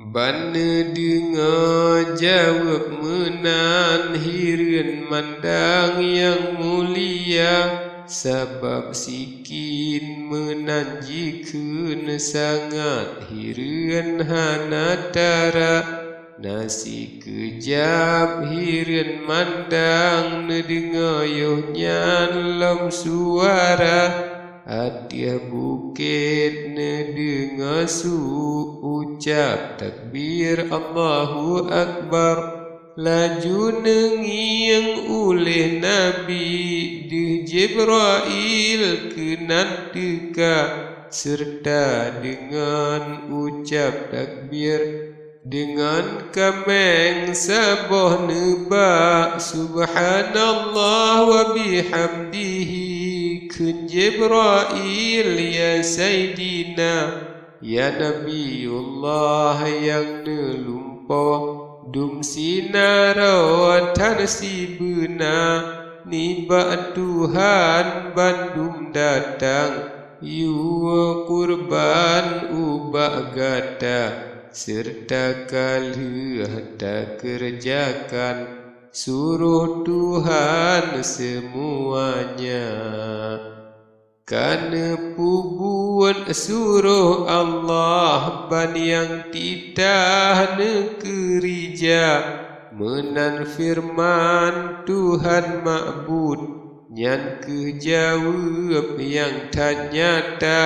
Bana dengar jawab menan hiran mandang yang mulia, sebab sikin menanjikan sangat hiran hanatara. Nasi kejap hiran mandang nedengar yohnyan lam suara. Hatiah bukit nedengar ucap takbir Allahu Akbar. Laju nengiang oleh Nabi di Jibril kenan teka, serta dengan ucap takbir dengan kameng saboh nebak subhanallah wa bihamdihi. Kun Jibril ya Sayyidina, ya Nabiullah yang nelumpah dum sinara tan si bena. Niba Tuhan bandum datang yu kurban ubak gata, serta kalah tak kerjakan suruh Tuhan semuanya. Karena pubuan suruh Allah ban yang tidak nekerija, menan firman Tuhan Ma'bud nyan kejawab yang ternyata.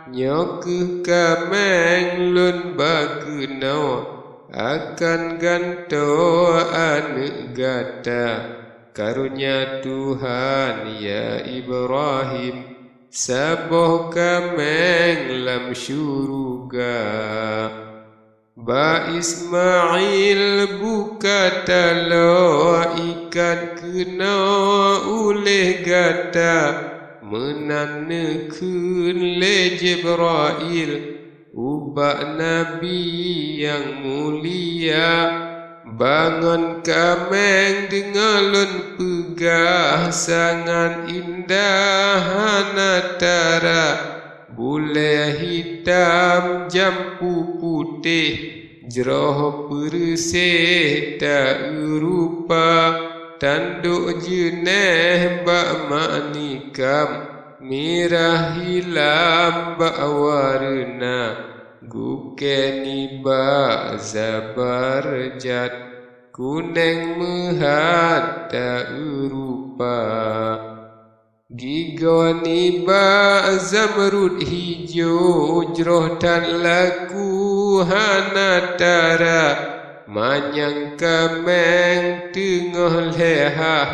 Nyok kameng lun bagenau akan ganto anak gata. Karunia Tuhan ya Ibrahim, saboh kameng lam syuruga. Ba Ismail buka talo ikan kena oleh gata, menanekun le Jibril ubak Nabi yang mulia. Bangun kameng dengalun pegah sangat indah hanatara. Bule hitam jampu putih, jeroh bersih tak rupa. Tanduk jeneh bak manikam, merah hilam bak warna. Gukeni bak zabarjat, kuneng mehat tak rupa. Gigoni bak zamrud hijau, jeroh tan laku hanatara. Manyang kameng tengah lehah,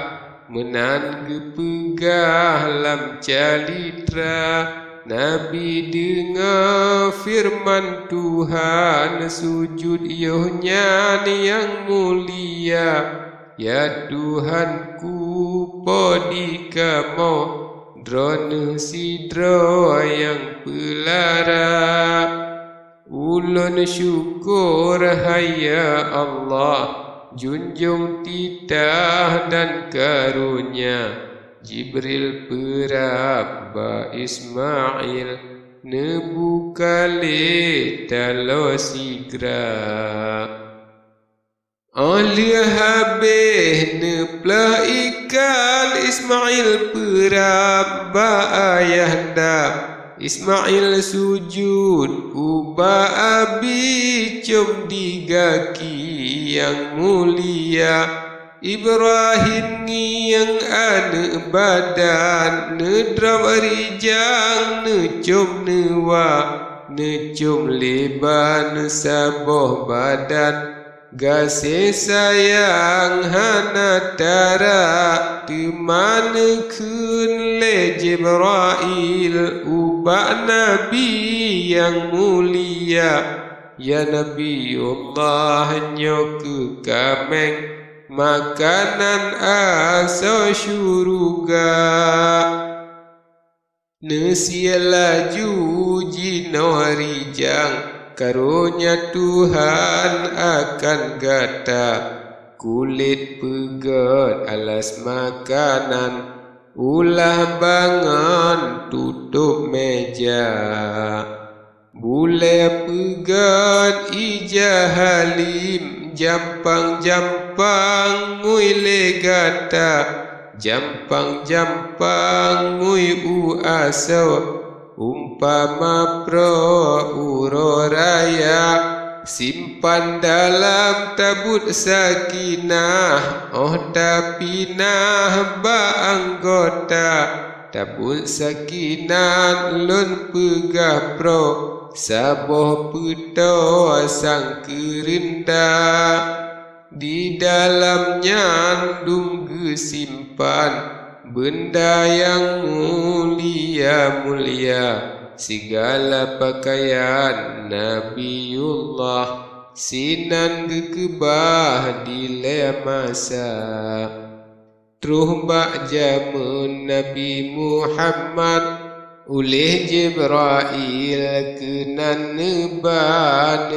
menan gepegah lam calitra. Nabi dengar firman Tuhan, sujud yohnyan yang mulia. Ya Tuhanku podi kamu, drone sidro yang pelara. Ulun syukur haya Allah, junjung titah dan karunia. Jibril perab ba Ismail, nebuka le talo sigra. Oleh habis neplah ikal Ismail perab ba ayahda. Ismail sujud ubah abi cum digaki yang mulia. Ibrahim yang anak badan, nedram rijang necum newa, necum leban saboh badan. Gasih sayang hanatara, temana kun le Jibril ubak Nabi yang mulia. Ya Nabiullah nyok kameng, makanan asa syuruga. Nesia laju jino rijang, karunia Tuhan akan gata. Kulit pegat alas makanan, ulah bangun tutup meja. Bule pegat ija halim, jampang-jampang ngui legata, jampang-jampang ngui uaso, umpama pro uro raya, simpan dalam tabut sakinah, oh tapi nah ba anggota, tabut sakinah lun pegah pro, saboh peto sang kerinda, di dalamnya ndum gesimpan benda yang mulia-mulia, segala pakaian Nabiullah, sinan gekebah di masa. Truh bak jamun Nabi Muhammad, oleh Jibrail kenan neban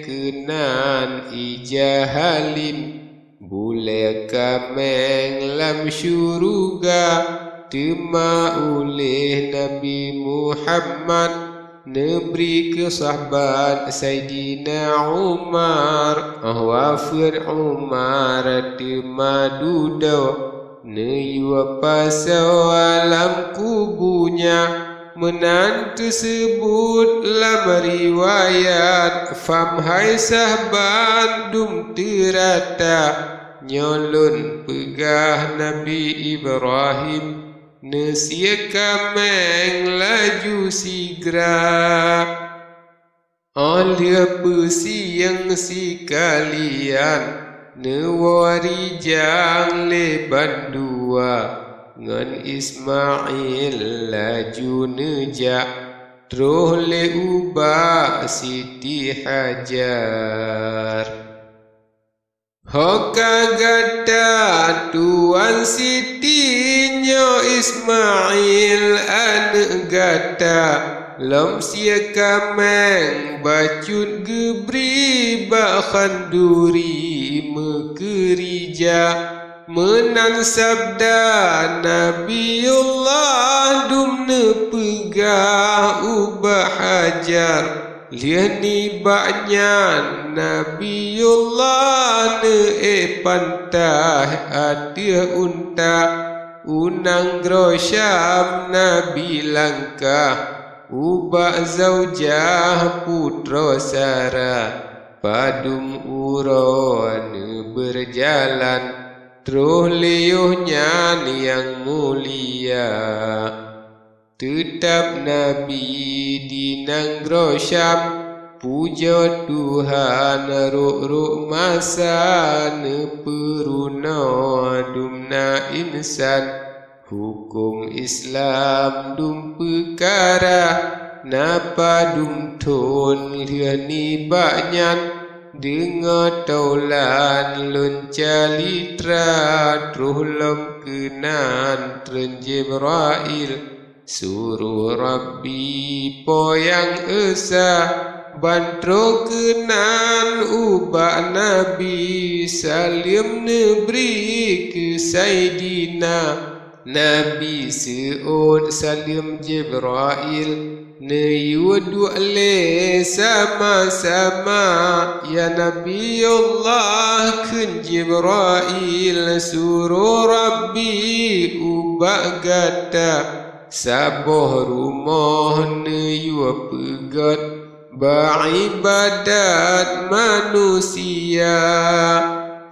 kenan ija halim, bule kameng lam syuruga, tema oleh Nabi Muhammad neberi ke sahabat Sayyidina Umar, wafir Umar tema duduk neyu pasau alam kubunya, menantu sebut lam riwayat, fam hai sahabat dum terata, nyolun pegah Nabi Ibrahim, nesia kameng laju sigra. Oleh pesiang si kalian, newari jang leban dua, ngan Ismail laju nejak, troh le ubah Siti Hajar. Hoka gada tuan Siti nyo Ismail anak gada, lam sia kameng bacut gebri bakhan duri mekerija, menan sabda Nabiullah dumne pegah ubah hajar, liani baknya Nabiullah ne pantah adia unta, unang grosyam Nabi langkah, ubah zaujah putra Sarah, padum uron berjalan, truh liuhnya yang mulia. Tetap Nabi di Nanggro Syam, puja Tuhan ruk-ruk masa neperuna dumna insan, hukum Islam dum perkara, napa dum ton liani baknyan, dengar taulan lun calitra, truh lam kenan tren Jibrail, suruh Rabbi poyang esa, bantro kenan ubah Nabi, salim neberi ke Sayyidina Nabi, seud salim Jibrail, neyu du'le sama-sama, ya Nabi Allah kun Jibrail, suruh Rabbi ubah gata, saboh rumah neyu pegat, beribadat manusia,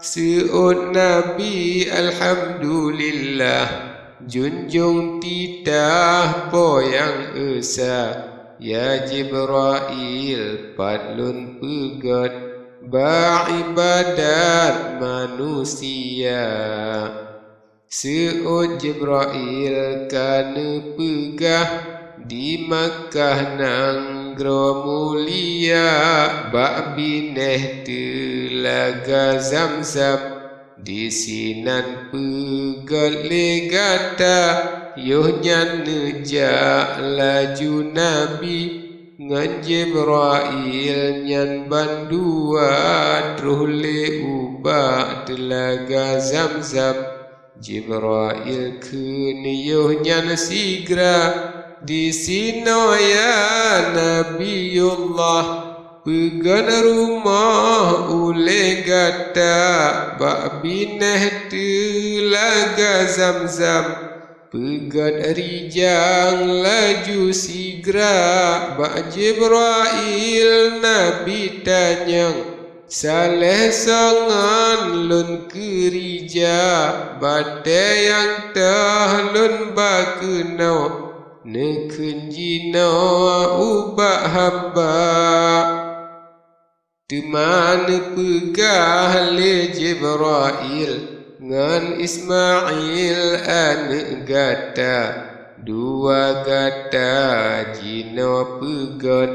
seud Nabi Alhamdulillah, junjung titah poyang esa, ya Jibrail padlun pegat, beribadat manusia. Seud Jibrail kana pegah di Makkah Nanggro mulia, bak bineh telaga Zamzam, di sinan pegat legata, yoh nyan nejak laju Nabi, ngan Jibrail nyan bandua, truh le ubah telaga Zamzam, Jibrail keniyoh nyan sigra, di sino ya Nabiullah pegan rumah ule gata bak bineh telaga Zamzam pegan rijang laju sigra bak Jibrail Nabi tanyang saleh sangan lun kerija badai yang tahlun bakenau nekun jina ubah hamba teman pegah le Jibrail ngan Ismail anak gata dua gata jina pegat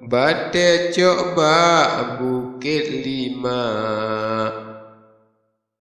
bate coba bukit 5